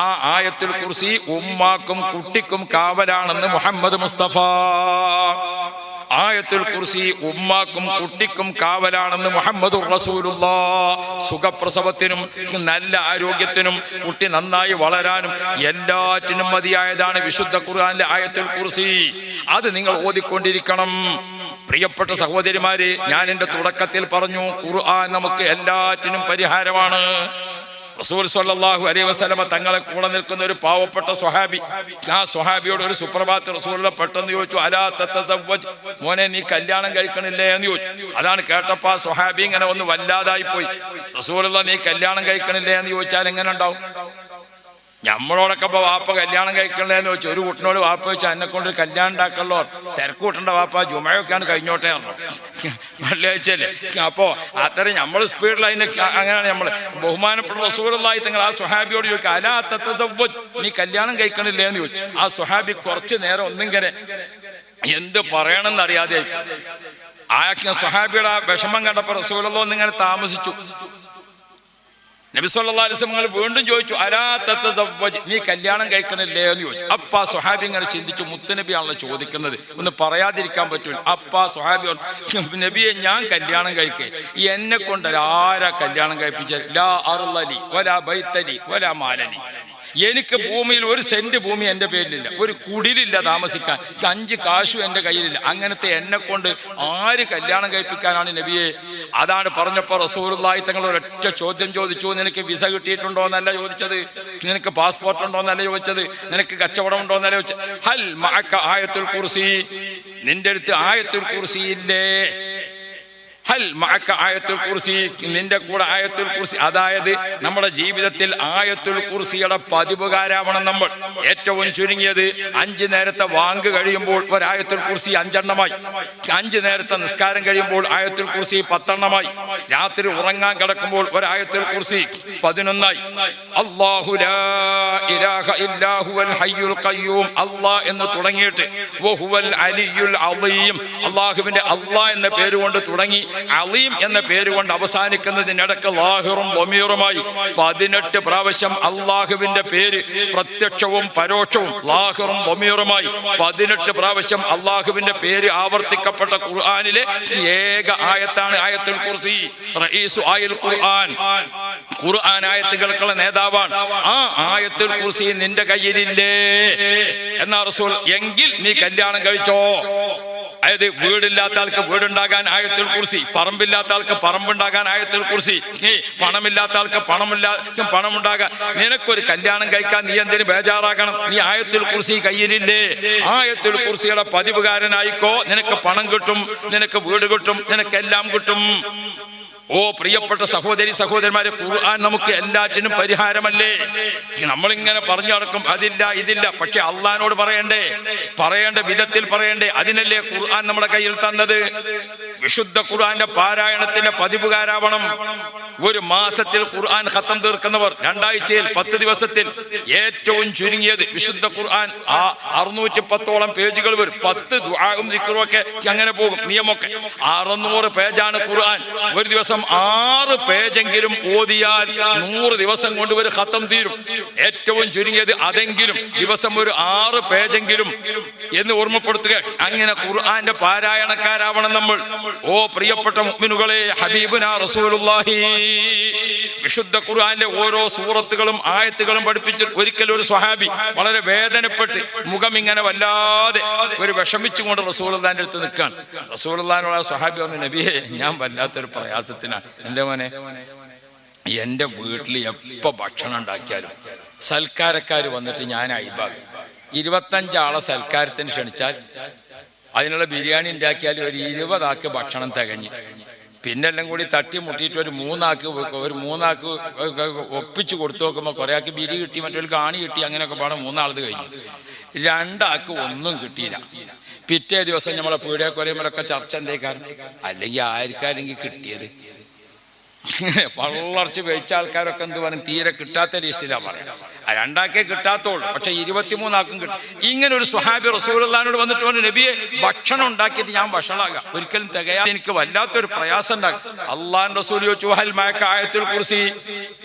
ആ ആയത്തുൽ കുർസി ഉമ്മാക്കും കുട്ടിക്കും കാവലാണെന്ന് മുഹമ്മദ് മുസ്തഫ. ആയത്തുൽ കുർസി ഉമ്മാക്കും കുട്ടിക്കും കാവലാണെന്ന് മുഹമ്മദുർ റസൂലുള്ളാഹ്. സുഖപ്രസവത്തിനും നല്ല ആരോഗ്യത്തിനും കുട്ടി നന്നായി വളരാനും എല്ലാറ്റിനും മതിയായതാണ് വിശുദ്ധ ഖുർആനിലെ ആയത്തുൽ കുർസി. അത് നിങ്ങൾ ഓതിക്കൊണ്ടിരിക്കണം. പ്രിയപ്പെട്ട സഹോദരിമാരെ, ഞാൻ എൻ്റെ തുടക്കത്തിൽ പറഞ്ഞു, ഖുർആൻ നമുക്ക് എല്ലാറ്റിനും പരിഹാരമാണ്. റസൂൽ സ്വല്ലല്ലാഹു അലൈഹി വസല്ലമ തങ്ങളെ കൂടെ നിൽക്കുന്ന ഒരു പാവപ്പെട്ട സ്വഹാബി, ആ സ്വഹാബിയോട് ഒരു സുപ്രഭാതത്തിൽ റസൂൽ പെട്ടെന്ന് ചോദിച്ചു, അലാ തതസവ്വജ്, മോനെ നീ കല്യാണം കഴിക്കണില്ലേ എന്ന് ചോദിച്ചു. അതാണ് കേട്ടപ്പോൾ ആ സ്വഹാബി ഇങ്ങനെ ഒന്ന് വല്ലാതായി പോയി. റസൂലുള്ളാഹി നീ കല്യാണം കഴിക്കണില്ലേ എന്ന് ചോദിച്ചാൽ എങ്ങനെ ഉണ്ടാവും? നമ്മളോടൊക്കെ ഇപ്പോൾ വാപ്പ കല്യാണം കഴിക്കണേന്ന് ചോദിച്ചു. ഒരു കുട്ടിനോട് വാപ്പ ചോദിച്ചാൽ എന്നെ കൊണ്ട് കല്യാണം ഉണ്ടാക്കല്ലോ, തിരക്ക് കൂട്ടണ്ട വാപ്പ, ജുമയൊക്കെയാണ് കഴിഞ്ഞോട്ടെ പറഞ്ഞു, വെള്ളിയാഴ്ചയല്ലേ. അപ്പോൾ അത്രയും നമ്മൾ സ്പീഡിൽ അതിന് അങ്ങനെയാണ് നമ്മൾ. ബഹുമാനപ്പെട്ട റസൂലുള്ളാഹി തങ്ങൾ ആ സ്വഹാബിയോട് ചോദിക്കുക, അലാ തതസവ്വജ്, നീ കല്യാണം കഴിക്കണില്ലേ എന്ന് ചോദിച്ചു. ആ സ്വഹാബി കുറച്ച് നേരം ഒന്നിങ്ങനെ എന്ത് പറയണമെന്ന് അറിയാതെ ആ സ്വഹാബിയുടെ ആ വിഷമം കണ്ടപ്പോൾ റസൂലുള്ളാഹി ഒന്നിങ്ങനെ താമസിച്ചു. നബി സല്ലല്ലാഹു അലൈഹി വസല്ലം വീണ്ടും ചോദിച്ചു, അലാ തതസവ്വജ്, നീ കല്യാണം കഴിക്കണില്ലേ എന്ന് ചോദിച്ചു. അപ്പാ സ്വഹാബി ഇങ്ങനെ ചിന്തിച്ചു, മുത്തുനബിയാണല്ലോ ചോദിക്കുന്നത്, ഒന്ന് പറയാതിരിക്കാൻ പറ്റൂല. അപ്പാ സ്വഹാബി നബിയെ, ഞാൻ കല്യാണം കഴിക്കേ, എന്നെ കൊണ്ട് ആരാ കല്യാണം കഴിപ്പിച്ചാൽ? ലാ അർളലി വലാ ബൈതലി വലാ മാലലി, എനിക്ക് ഭൂമിയിൽ ഒരു സെന്റ് ഭൂമി എൻ്റെ പേരിലില്ല, ഒരു കുടിലില്ല താമസിക്കാൻ, 5 കാശും എൻ്റെ കയ്യിലില്ല. അങ്ങനത്തെ എന്നെ കൊണ്ട് ആര് കല്യാണം കഴിപ്പിക്കാനാണ് നബിയെ? അതാണ് പറഞ്ഞപ്പോൾ റസൂലുള്ളാഹി തങ്ങൾ ഒരൊറ്റ ചോദ്യം ചോദിച്ചു, നിനക്ക് വിസ കിട്ടിയിട്ടുണ്ടോ എന്നല്ല ചോദിച്ചത്, നിനക്ക് പാസ്പോർട്ട് ഉണ്ടോ എന്നല്ല ചോദിച്ചത്, നിനക്ക് കച്ചവടം ഉണ്ടോ എന്നല്ല ചോദിച്ചത്. ഹൽ മഅക ആയത്തുൽ കുർസി, നിന്റെ അടുത്ത് ആയത്തുൽ കുർസി ഇല്ലേ? ഹൽ മഅക ആയത്തുൽ കുർസി, നിന്റെ കൂടെ ആയത്തുൽ കുർസി. അതായത് നമ്മുടെ ജീവിതത്തിൽ ആയത്തുൽ കുർസിയുടെ പതിവുകാരാവണം നമ്മൾ. ഏറ്റവും ചുരുങ്ങിയത് 5 നേരത്തെ വാങ്ക് കഴിയുമ്പോൾ ഒരായത്തുൽ കുർസി 5 എണ്ണമായി, 5 നേരത്തെ നിസ്കാരം കഴിയുമ്പോൾ ആയത്തുൽ കുർസി 10 എണ്ണമായി, രാത്രി ഉറങ്ങാൻ കിടക്കുമ്പോൾ ഒരായത്തുൽ കുർസി 11ആയി. അല്ലാഹു ലാ ഇലാഹ ഇല്ലാ ഹുവൽ ഹയ്യുൽ ഖയ്യൂം, അല്ലാഹ് എന്ന് തുടങ്ങിയിട്ട് വഹുവൽ അലിയുൽ അളീം, അല്ലാഹുവിന്റെ അല്ലാഹ് എന്ന പേരുകൊണ്ട് തുടങ്ങി അലീം എന്ന പേരുകൊണ്ട് അവസാനിക്കുന്നതിനിടക്ക് ലാഹിറും ലമീറുമായി 18 പ്രാവശ്യം അള്ളാഹുവിന്റെ പേര് പ്രത്യക്ഷവും പരോക്ഷവും ലാഹിറും ലമീറുമായി 18 പ്രാവശ്യം അള്ളാഹുവിന്റെ പേര് ആവർത്തിക്കപ്പെട്ട ഖുർആനിലെ ഏക ആയത്താണ് ആയത്തുൽ കുർസി. റഈസു ആയത്തുൽ ഖുർആൻ, ഖുർആൻ ആയത്തുകൾക്കുള്ള നേതാവാണ്. ആ ആയത്തുൽ കുർസി നിന്റെ കയ്യിലില്ലേ എന്നാ റസൂൽ. എങ്കിൽ നീ കല്യാണം കഴിച്ചോ. അതായത് വീടില്ലാത്ത ആൾക്ക് വീടുണ്ടാകാൻ ആയത്തുൽ കുർസി, പറമ്പില്ലാത്ത ആൾക്ക് പറമ്പുണ്ടാകാൻ ആയത്തുൽ കുർസി, പണമില്ലാത്ത ആൾക്ക് പണമുണ്ടാകാൻ. നിനക്കൊരു കല്യാണം കഴിക്കാൻ നീ എന്തിനു ബേജാറാകണം? നീ ആയത്തുൽ കുർസി കയ്യിലില്ലേ? ആയത്തുൽ കുർസിയുടെ പതിവുകാരനായിക്കോ, നിനക്ക് പണം കിട്ടും, നിനക്ക് വീട് കിട്ടും, നിനക്കെല്ലാം കിട്ടും. ഓ പ്രിയപ്പെട്ട സഹോദരി സഹോദരന്മാരെ, ഖുർആൻ നമുക്ക് എല്ലാറ്റിനും പരിഹാരമല്ലേ? നമ്മളിങ്ങനെ പറഞ്ഞു നടക്കും അതില്ല ഇതില്ല, പക്ഷെ അള്ളാഹിനോട് പറയേണ്ട വിധത്തിൽ പറയണ്ടേ? അതിനല്ലേ ഖുർആൻ നമ്മുടെ കയ്യിൽ തന്നത്. വിശുദ്ധ ഖുർആന്റെ പാരായണത്തിന്റെ പതിവുകാരാവണം. ഒരു മാസത്തിൽ ഖുർആൻ ഖത്തം തീർക്കുന്നവർ 2 ആഴ്ചയിൽ 10 ദിവസത്തിൽ ഏറ്റവും ചുരുങ്ങിയത് വിശുദ്ധ ഖുർആൻ 610ഓളം പേജുകൾ വരും. 10 ദുആഉം ദിക്റും ഒക്കെ അങ്ങനെ പോകും. നിയമമൊക്കെ 600 പേജാണ് ഖുർആൻ. ഒരു ദിവസം 6 പേജെങ്കിലും ഓതിയാൽ 100 ദിവസം കൊണ്ട് ഒരു ഖത്തം തീരും. ഏറ്റവും ചുരുങ്ങിയത് അതെങ്കിലും ദിവസം ഒരു 6 പേജെങ്കിലും എന്ന് ഓർമ്മപ്പെടുത്തുക. അങ്ങനെ ഖുർആന്റെ പാരായണക്കാരാവണം നമ്മൾ. ഓ പ്രിയപ്പെട്ട മുഅ്മിനുകളെ, ഹബീബുനാ റസൂലുള്ളാഹി വിശുദ്ധ ഖുർആനിലെ ഓരോ സൂറത്തുകളും ആയത്തുകളും പഠിപ്പിച്ചിട്ട് ഒരിക്കൽ ഒരു സ്വഹാബി വളരെ വേദനപ്പെട്ട് മുഖം ഇങ്ങനെ വല്ലാതെ ഒരു വിഷമിച്ചുകൊണ്ട് റസൂലുള്ളാഹിന്റെ അടുത്ത് നിൽക്കാൻ. റസൂലുള്ളാഹിനോട് ആ സ്വഹാബി പറഞ്ഞു, നബിയെ, ഞാൻ വല്ലാത്തൊരു പ്രയാസത്തിനാണ്. എൻ്റെ മോനെ, എൻ്റെ വീട്ടിൽ എപ്പോൾ ഭക്ഷണം ഉണ്ടാക്കിയാലും സൽക്കാരക്കാർ വന്നിട്ട് ഞാൻ അയിബാകും. 25 ആളെ സൽക്കാരത്തിന് ക്ഷണിച്ചാൽ അതിനുള്ള ബിരിയാണി ഉണ്ടാക്കിയാൽ ഒരു 20 ആൾക്ക് ഭക്ഷണം തികഞ്ഞ്, പിന്നെല്ലാം കൂടി തട്ടി മുട്ടിയിട്ട് ഒരു 3 ആൾക്ക് ഒപ്പിച്ച് കൊടുത്തു നോക്കുമ്പോൾ കുറേ ആൾക്ക് ബിരി കിട്ടി, മറ്റൊരു ആണി കിട്ടി, അങ്ങനെയൊക്കെ പാടെ 3 ആളത് കഴിഞ്ഞു. 2 ആൾക്ക് ഒന്നും കിട്ടിയില്ല. പിറ്റേ ദിവസം നമ്മളെ പീടിക കുറയുമ്പോഴൊക്കെ ചർച്ച എന്തേക്കാരും, അല്ലെങ്കിൽ ആർക്കാരെങ്കിൽ കിട്ടിയത്. വളർച്ച കഴിച്ച ആൾക്കാരൊക്കെ എന്ത് പറയും, തീരെ കിട്ടാത്ത ലിസ്റ്റിലാണ് പറയാം. 2 ആൾക്കേ കിട്ടാത്തുള്ളൂ, പക്ഷെ 23 ആൾക്കും കിട്ടും. ഇങ്ങനെ ഒരു സ്വഹാബി റസൂലുള്ളാഹിനോട് വന്നിട്ട് പറഞ്ഞു, നബിയെ, ഭക്ഷണം ഉണ്ടാക്കിയിട്ട് ഞാൻ വഷളാകാം, ഒരിക്കലും തികയാതെ എനിക്ക് വല്ലാത്തൊരു പ്രയാസം ഉണ്ടാകും. അള്ളാഹുവിന്റെ റസൂൽ ചോദിച്ചു, ഹൽ മഅക ആയത്തുൽ കുർസി,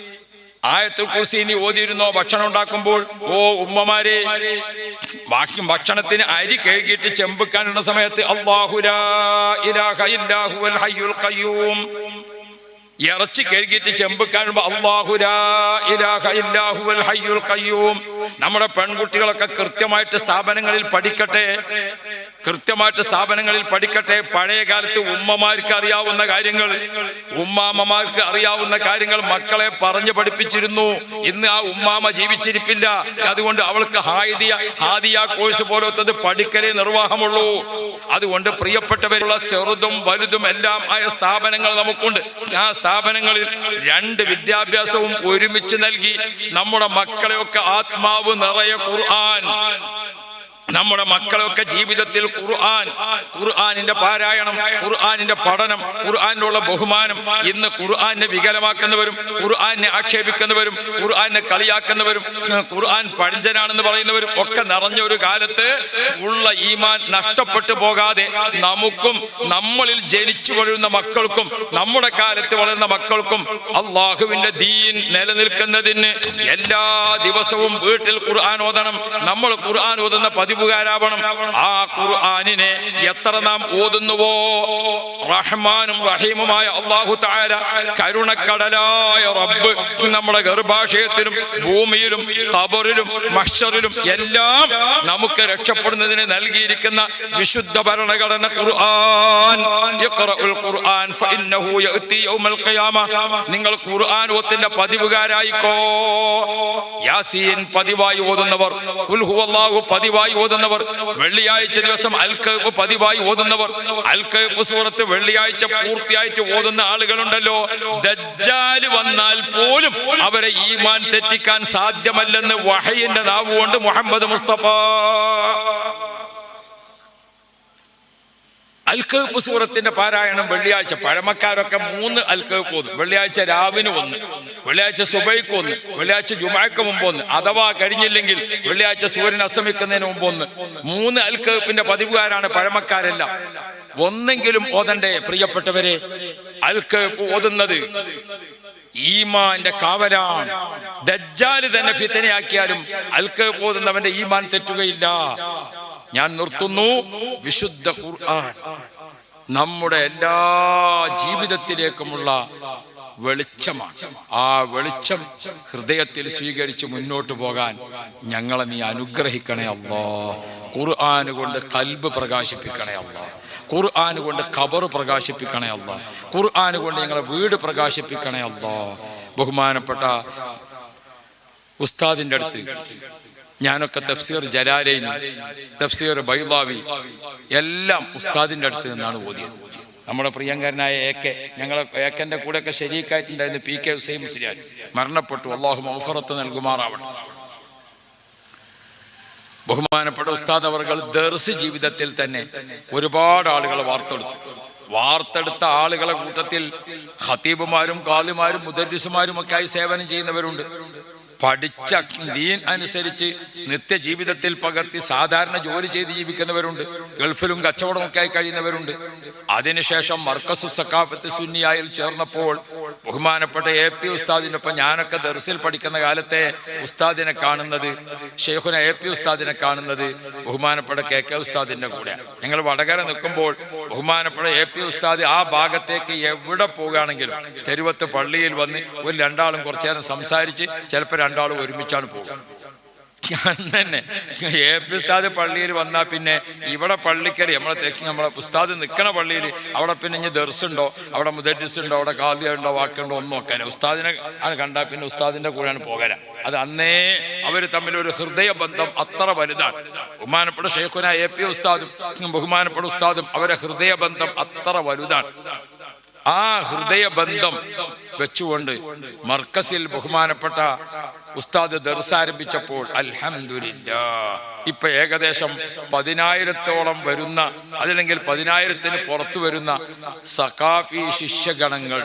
ആയത്തുൽ കുർസി ഇനി ഓതിയിരുന്നോ ഭക്ഷണം ഉണ്ടാക്കുമ്പോൾ? ഓ ഉമ്മമാരെ, ബാക്കി ഭക്ഷണത്തിന് അരി കഴുകിയിട്ട് ചെമ്പുക്കാനുള്ള സമയത്ത് അല്ലാഹു ലാ ഇലാഹ ഇല്ലാ ഹുവൽ ഹയ്യുൽ ഖയ്യൂം, ഇറച്ചി കഴുകിയിട്ട് ചെമ്പുക്കാണുമ്പോ അല്ലാഹു ലാ ഇലാഹ ഇല്ലാ ഹുവൽ ഹയ്യുൽ ഖയ്യൂം. നമ്മുടെ പെൺകുട്ടികളൊക്കെ കൃത്യമായിട്ട് സ്ഥാപനങ്ങളിൽ പഠിക്കട്ടെ, കൃത്യമായിട്ട് സ്ഥാപനങ്ങളിൽ പഠിക്കട്ടെ. പഴയ കാലത്ത് ഉമ്മമാർക്ക് അറിയാവുന്ന കാര്യങ്ങൾ, ഉമ്മാമ്മമാർക്ക് അറിയാവുന്ന കാര്യങ്ങൾ മക്കളെ പറഞ്ഞു പഠിപ്പിച്ചിരുന്നു. ഇന്ന് ആ ഉമ്മാമ ജീവിച്ചിരിപ്പില്ല. അതുകൊണ്ട് അവൾക്ക് ഹാദിയ കോഴ്സ് പോലത്തത് പഠിക്കലേ നിർവാഹമുള്ളൂ. അതുകൊണ്ട് പ്രിയപ്പെട്ടവരുള്ള ചെറുതും വലുതും എല്ലാം ആയ സ്ഥാപനങ്ങൾ നമുക്കുണ്ട്. ആ സ്ഥാപനങ്ങളിൽ 2 വിദ്യാഭ്യാസവും ഒരുമിച്ച് നൽകി നമ്മുടെ മക്കളെയൊക്കെ ആത്മാവ് നിറയെ ഖുർആൻ, നമ്മുടെ മക്കളൊക്കെ ജീവിതത്തിൽ ഖുർആനിന്റെ പാരായണം, ഖുർആനിന്റെ പഠനം, ഖുർആനിലുള്ള ബഹുമാനം. ഇന്ന് ഖുർആനെ വികലമാക്കുന്നവരും ഖുർആനെ ആക്ഷേപിക്കുന്നവരും ഖുർആനെ കളിയാക്കുന്നവരും ഖുർആൻ പഴഞ്ചനാണെന്ന് പറയുന്നവരും ഒക്കെ നിറഞ്ഞ ഒരു കാലത്ത് ഉള്ള ഈമാൻ നഷ്ടപ്പെട്ടു പോകാതെ നമുക്കും നമ്മളിൽ ജനിച്ചു വളരുന്ന മക്കൾക്കും നമ്മുടെ കാലത്ത് വളരുന്ന മക്കൾക്കും അള്ളാഹുവിന്റെ ദീൻ നിലനിൽക്കുന്നതിന് എല്ലാ ദിവസവും വീട്ടിൽ ഖുർആൻ ഓതണം. നമ്മൾ ഖുർആൻ ഓതുന്ന പതിവുകാരാവണം. ആ ഖുർആനിനെ എത്ര നാം ഓതുന്നുവോ, റഹ്മാനും റഹീമുമായ അല്ലാഹു തആല, കരുണക്കടലായ റബ്ബ് നമ്മുടെ ഗർഭാശയത്തിലും ഭൂമിയിലും ഖബറിലും മഹ്ശറിലും എല്ലാം നമുക്ക് രക്ഷപ്പെടുന്നതിന് നൽകിയിരിക്കുന്ന വിശുദ്ധ ഭരണഘടന ഖുർആൻ. ഇഖ്റഉൽ ഖുർആൻ ഫഇന്നഹു യഅതി യൗമൽ ഖിയാമ. നിങ്ങൾ ഖുർആൻ ഓത്തിന്റെ പതിവുകാരായിക്കോ. യാസീൻ പതിവായി ഓതുന്നവർ, ഖുൽ ഹുവല്ലാഹു പതിവായി ഓതുന്നവർ, വെള്ളിയാഴ്ച ദിവസം അൽ കഹ്ഫ് പതിവായി ഓതുന്നവർ, അൽ കഹ്ഫ് സൂറത്ത് വെള്ളിയാഴ്ച പൂർത്തിയായിട്ട് ഓതുന്ന ആളുകളുണ്ടല്ലോ, ദജ്ജാൽ വന്നാൽ പോലും അവരെ ഈമാൻ തെറ്റിക്കാൻ സാധ്യമല്ലെന്ന് വഹയിന്റെ നാവുകൊണ്ട് മുഹമ്മദ് മുസ്തഫ. അൽ കഹ്ഫ് സൂറത്തിന്റെ പാരായണം വെള്ളിയാഴ്ച, പഴമക്കാരൊക്കെ 3 അൽ കഹ്ഫ് ഓതും. വെള്ളിയാഴ്ച രാവിന് 1, വെള്ളിയാഴ്ച സുബൈക്ക് 1, വെള്ളിയാഴ്ച ജുമാക്ക് മുമ്പ് 1, അഥവാ കഴിഞ്ഞില്ലെങ്കിൽ വെള്ളിയാഴ്ച സൂര്യൻ അസ്തമിക്കുന്നതിന് മുമ്പ് 1. 3 അൽ കഹ്ഫിന്റെ പതിവുകാരാണ് പഴമക്കാരെല്ലാം. ഒന്നെങ്കിലും ഓതണ്ടേ പ്രിയപ്പെട്ടവരെ? അൽ കഹ്ഫ് ഓതുന്നത് ഈമാന്റെ കാവലാണ്. ദജ്ജാൽ തന്നെ ഫിത്നയാക്കിയാലും അൽ കഹ്ഫ് ഓതുന്നവന്റെ ഈമാൻ തെറ്റുകയില്ല. ഞാൻ നിർത്തുന്നു. വിശുദ്ധ ഖുർആൻ നമ്മുടെ എല്ലാ ജീവിതത്തിലേക്കുമുള്ള വെളിച്ചമാണ്. ആ വെളിച്ചം ഹൃദയത്തിൽ സ്വീകരിച്ച് മുന്നോട്ട് പോകാൻ ഞങ്ങളെ നീ അനുഗ്രഹിക്കണേ അല്ലാ. ഖുർആൻ കൊണ്ട് ഖൽബ് പ്രകാശിപ്പിക്കണേ അല്ലാ. ഖുർആൻ കൊണ്ട് ഖബർ പ്രകാശിപ്പിക്കണേ അല്ലാ. ഖുർആൻ കൊണ്ട് ഞങ്ങളെ വീട് പ്രകാശിപ്പിക്കണേ അല്ലാ. ബഹുമാനപ്പെട്ട ഉസ്താദിന്റെ അടുത്ത് ഞാനൊക്കെ തഫ്സീർ ജലാലൈൻ, തഫ്സീർ ബൈളാവി എല്ലാം ഉസ്താദിന്റെ അടുത്ത് നിന്നാണ് ഓതിയത്. നമ്മുടെ പ്രിയങ്കരനായ എ.കെ, ഞങ്ങളെ എ.കെന്റെ കൂടെയൊക്കെ ശരീക്കായിട്ടുണ്ടായിരുന്നു പി കെ ഹുസൈൻ മുസ്ലിയാർ, മരണപ്പെട്ടു. അല്ലാഹു മഗ്ഫിറത്ത് നൽകുമാറാവട്ടെ. ബഹുമാനപ്പെട്ട ഉസ്താദ് അവർകൾ ദർസ് ജീവിതത്തിൽ തന്നെ ഒരുപാട് ആളുകളെ വാർത്തെടുത്ത ആളുകളെ കൂട്ടത്തിൽ ഖതീബുമാരും ഖാദിമാരും മുദർരിസുമാരും ഒക്കെ ആയി സേവനം ചെയ്യുന്നവരുണ്ട്. പഠിച്ച ദീൻ അനുസരിച്ച് നിത്യജീവിതത്തിൽ പകർത്തി സാധാരണ ജോലി ചെയ്ത് ജീവിക്കുന്നവരുണ്ട്. ഗൾഫിലും കച്ചവടമൊക്കെ ആയി കഴിയുന്നവരുണ്ട്. അതിനുശേഷം മർക്കസു സഖാഫത്ത് സുന്നിയായിൽ ചേർന്നപ്പോൾ ബഹുമാനപ്പെട്ട എ.പി. ഉസ്താദിനൊപ്പം ഞാനൊക്കെ ദർസിൽ പഠിക്കുന്ന കാലത്തെ ഉസ്താദിനെ കാണുന്നത്, ഷെയ്ഖുന എ.പി. ഉസ്താദിനെ കാണുന്നത് ബഹുമാനപ്പെട്ട കെ.കെ. ഉസ്താദിന്റെ കൂടെ. ഞങ്ങൾ വടകര നിൽക്കുമ്പോൾ ബഹുമാനപ്പെട്ട എ.പി. ഉസ്താദ് ആ ഭാഗത്തേക്ക് എവിടെ പോകുകയാണെങ്കിലും തെരുവത്ത് പള്ളിയിൽ വന്ന് ഒരു 2 ആളും കുറച്ചു നേരം സംസാരിച്ച് ചിലപ്പോൾ 2 ആളും ഒരുമിച്ചാണ് പോകുക. തന്നെ എ.പി. ഉസ്താദ് പള്ളിയിൽ വന്നാൽ പിന്നെ ഇവിടെ പള്ളിക്കറി നമ്മളെ ഉസ്താദ് നിൽക്കണ പള്ളിയിൽ അവിടെ പിന്നെ ഇനി ദർസുണ്ടോ, അവിടെ മുദരിസ് ഉണ്ടോ, അവിടെ ഖാദിയുണ്ടോ, വാക്കുണ്ടോ ഒന്നും നോക്കാൻ ഉസ്താദിനെ കണ്ടാൽ പിന്നെ ഉസ്താദിന്റെ കൂടെയാണ് പോകല. അത് അന്നേ അവർ തമ്മിലൊരു ഹൃദയബന്ധം അത്ര വലുതാണ്. ബഹുമാനപ്പെട്ട ഷെയ്ഖുന എ.പി. ഉസ്താദും ബഹുമാനപ്പെട്ട ഉസ്താദും അവരെ ഹൃദയബന്ധം അത്ര വലുതാണ്. ആ ഹൃദയബന്ധം വെച്ചുകൊണ്ട് മർക്കസിൽ ബഹുമാനപ്പെട്ട ഉസ്താദ് ദർസ് ആരംഭിച്ചപ്പോൾ അൽഹംദുലില്ലാഹ് ഇപ്പൊ ഏകദേശം 10,000-ഓളം വരുന്ന, അതല്ലെങ്കിൽ 10,000-ന് പുറത്തു വരുന്ന സഖാഫി ശിഷ്യഗണങ്ങൾ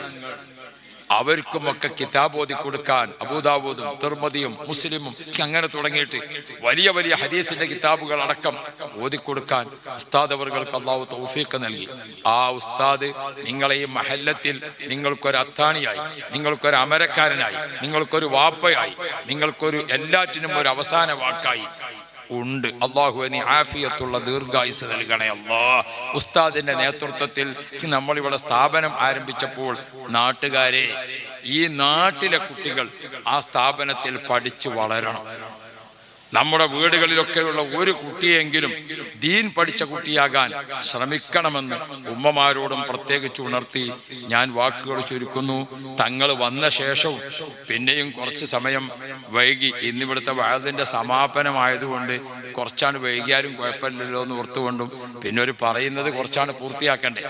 അവർക്കുമൊക്കെ കിതാബ് ഓതി കൊടുക്കാൻ അബൂദാവൂദും തിർമിദിയും മുസ്ലിമും അങ്ങനെ തുടങ്ങിയിട്ട് വലിയ വലിയ ഹദീസിന്റെ കിതാബുകൾ അടക്കം ഓതിക്കൊടുക്കാൻ ഉസ്താദ് അവർക്ക് അല്ലാഹു തൗഫീഖ് നൽകി. ആ ഉസ്താദ് നിങ്ങളെ ഈ മഹല്ലത്തിൽ നിങ്ങൾക്കൊരു അത്താണിയായി, നിങ്ങൾക്കൊരു അമരക്കാരനായി, നിങ്ങൾക്കൊരു വാപ്പയായി, നിങ്ങൾക്കൊരു എല്ലാറ്റിനും ഒരു അവസാന വാക്കായി ഉണ്ട്. അള്ളാഹു നീ ആഫിയത്തുള്ള ദീർഘായുസ് നൽകണേ അല്ലാ. ഉസ്താദിന്റെ നേതൃത്വത്തിൽ നമ്മളിവിടെ സ്ഥാപനം ആരംഭിച്ചപ്പോൾ നാട്ടുകാരെ, ഈ നാട്ടിലെ കുട്ടികൾ ആ സ്ഥാപനത്തിൽ പഠിച്ചു വളരണം. നമ്മുടെ വീടുകളിലൊക്കെയുള്ള ഒരു കുട്ടിയെങ്കിലും ദീൻ പഠിച്ച കുട്ടിയാകാൻ ശ്രമിക്കണമെന്ന് ഉമ്മമാരോടും പ്രത്യേകിച്ച് ഉണർത്തി ഞാൻ വാക്കുകൾ ചുരുക്കുന്നു. തങ്ങൾ വന്ന ശേഷവും പിന്നെയും കുറച്ച് സമയം വൈകി. ഇന്നിവിടുത്തെ വഅദിന്റെ സമാപനമായതുകൊണ്ട് കുറച്ചാണ് വൈകിയാലും കുഴപ്പമില്ലല്ലോ എന്ന് ഓർത്തുകൊണ്ടും പിന്നെ ഒരു പറയുന്നത് കുറച്ചാണ് പൂർത്തിയാക്കേണ്ടത്.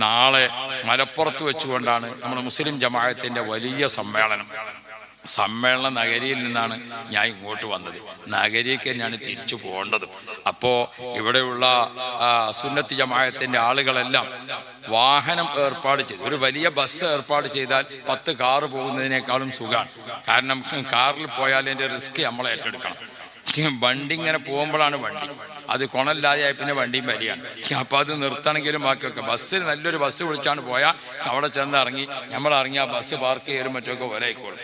നാളെ മലപ്പുറത്ത് വെച്ചുകൊണ്ടാണ് നമ്മുടെ മുസ്ലിം ജമാഅത്തിന്റെ വലിയ സമ്മേളന നഗരിയിൽ നിന്നാണ് ഞാൻ ഇങ്ങോട്ട് വന്നത്. നഗരിക്ക് തന്നെയാണ് തിരിച്ചു പോകേണ്ടത്. അപ്പോൾ ഇവിടെയുള്ള സുന്നത്തി ജമാഅത്തിന്റെ ആളുകളെല്ലാം വാഹനം ഏർപ്പാട് ചെയ്തു. ഒരു വലിയ ബസ് ഏർപ്പാട് ചെയ്താൽ 10 കാറ് പോകുന്നതിനേക്കാളും സുഖമാണ്. കാരണം കാറിൽ പോയാൽ അതിൻ്റെ റിസ്ക് നമ്മൾ ഏറ്റെടുക്കണം. വണ്ടി ഇങ്ങനെ പോകുമ്പോഴാണ് വണ്ടി, അത് കൊണല്ലാതെയായി പിന്നെ വണ്ടിയും വരികയാണ്. അപ്പോൾ അത് നിർത്തണമെങ്കിലും ബാക്കിയൊക്കെ ബസ്സിൽ നല്ലൊരു ബസ് വിളിച്ചാണ് പോയാൽ അവിടെ ചെന്ന് ഇറങ്ങി നമ്മൾ ഇറങ്ങി ആ ബസ് പാർക്ക് ചെയ്യലും മറ്റുമൊക്കെ ഒരേക്കോളും.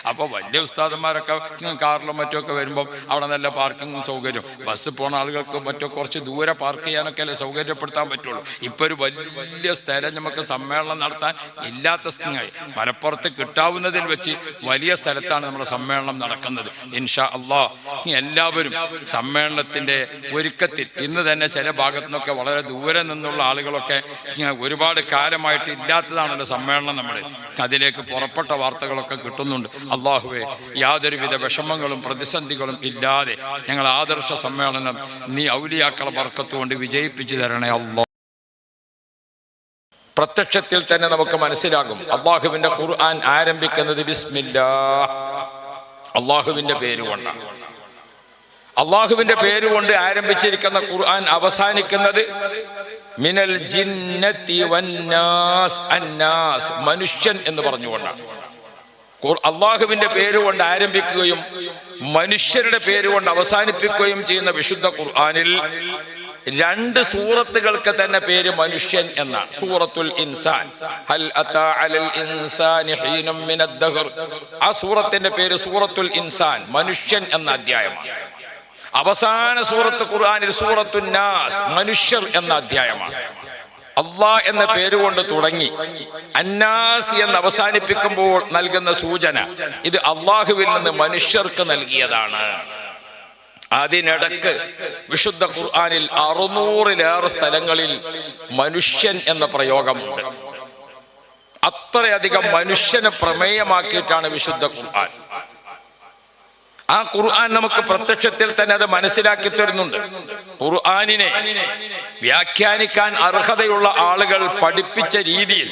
അപ്പോൾ വലിയ ഉസ്താദന്മാരൊക്കെ കാറിലും മറ്റുമൊക്കെ വരുമ്പം അവിടെ നല്ല പാർക്കിംഗ് സൗകര്യം, ബസ് പോണ ആളുകൾക്ക് മറ്റൊക്കെ കുറച്ച് ദൂരെ പാർക്ക് ചെയ്യാനൊക്കെ അല്ലേ സൗകര്യപ്പെടുത്താൻ പറ്റുള്ളൂ. ഇപ്പോൾ ഒരു വലിയ സ്ഥലം നമുക്ക് സമ്മേളനം നടത്താൻ ഇല്ലാത്ത സ്ഥലമായി മലപ്പുറത്ത് കിട്ടാവുന്നതിൽ വെച്ച് വലിയ സ്ഥലത്താണ് നമ്മുടെ സമ്മേളനം നടക്കുന്നത്. ഇൻഷാ അല്ലാഹ് എല്ലാവരും സമ്മേളനത്തിന്റെ ഒരുക്കത്തിൽ ഇന്ന് തന്നെ ചില ഭാഗത്തു നിന്നൊക്കെ വളരെ ദൂരെ നിന്നുള്ള ആളുകളൊക്കെ ഒരുപാട് കാലമായിട്ട് ഇല്ലാത്തതാണല്ലോ സമ്മേളനം. നമ്മുടെ അതിലേക്ക് പുറപ്പെട്ട വാർത്തകളൊക്കെ കിട്ടുന്നുണ്ട്. അള്ളാഹുവേ, യാതൊരുവിധ വിഷമങ്ങളും പ്രതിസന്ധികളും ഇല്ലാതെ ഞങ്ങൾ ആദർശ സമ്മേളനം നീ ഔലിയാക്കളെ ബർക്കത്ത് കൊണ്ട് വിജയിപ്പിച്ചു തരണേ അല്ലാഹ്. പ്രത്യക്ഷത്തിൽ തന്നെ നമുക്ക് മനസ്സിലാകും അള്ളാഹുവിന്റെ ഖുർആൻ ആരംഭിക്കുന്നത് ബിസ്മില്ലാഹ്, അള്ളാഹുവിന്റെ പേരുകൊണ്ടാണ്. അള്ളാഹുവിന്റെ പേരുകൊണ്ട് ആരംഭിച്ചിരിക്കുന്ന ഖുർആൻ അവസാനിക്കുന്നത് മിനൽ ജിന്നത്തി വന്നാസ്, അന്നാസ് മനുഷ്യൻ എന്ന് പറഞ്ഞുകൊണ്ടാണ്. അള്ളാഹുവിന്റെ പേരുകൊണ്ട് ആരംഭിക്കുകയും മനുഷ്യരുടെ പേരുകൊണ്ട് അവസാനിപ്പിക്കുകയും ചെയ്യുന്ന വിശുദ്ധ ഖുർആനിൽ 2 സൂറത്തുകൾക്ക് തന്നെ പേര് മനുഷ്യൻ എന്നാണ്. സൂറത്തുൽ ഇൻസാൻ, ഹൽ അതാ അലൽ ഇൻസാനി ഹീനും മിനദ് ദഹർ, ആ സൂറത്തിന്റെ പേര് സൂറത്തുൽ ഇൻസാൻ, മനുഷ്യൻ എന്ന അധ്യായമാണ്. അവസാന സൂറത്ത് ഖുർആനിൽ സൂറത്തുൻ നാസ്, മനുഷ്യർ എന്ന അധ്യായമാണ്. അള്ളാഹ് എന്ന പേരുകൊണ്ട് തുടങ്ങി അന്നാസ് എന്ന് അവസാനിപ്പിക്കുമ്പോൾ നൽകുന്ന സൂചന ഇത് അള്ളാഹുവിൽ നിന്ന് മനുഷ്യർക്ക് നൽകിയതാണ്. അതിനിടക്ക് വിശുദ്ധ ഖുർആനിൽ 600-ലേറെ സ്ഥലങ്ങളിൽ മനുഷ്യൻ എന്ന പ്രയോഗമുണ്ട്. അത്രയധികം മനുഷ്യനെ പ്രമേയമാക്കിയിട്ടാണ് വിശുദ്ധ ഖുർആൻ. ആ ഖുർആൻ നമുക്ക് പ്രത്യക്ഷത്തിൽ തന്നെ അത് മനസ്സിലാക്കി തരുന്നുണ്ട്. ഖുർആനിനെ വ്യാഖ്യാനിക്കാൻ അർഹതയുള്ള ആളുകൾ പഠിപ്പിച്ച രീതിയിൽ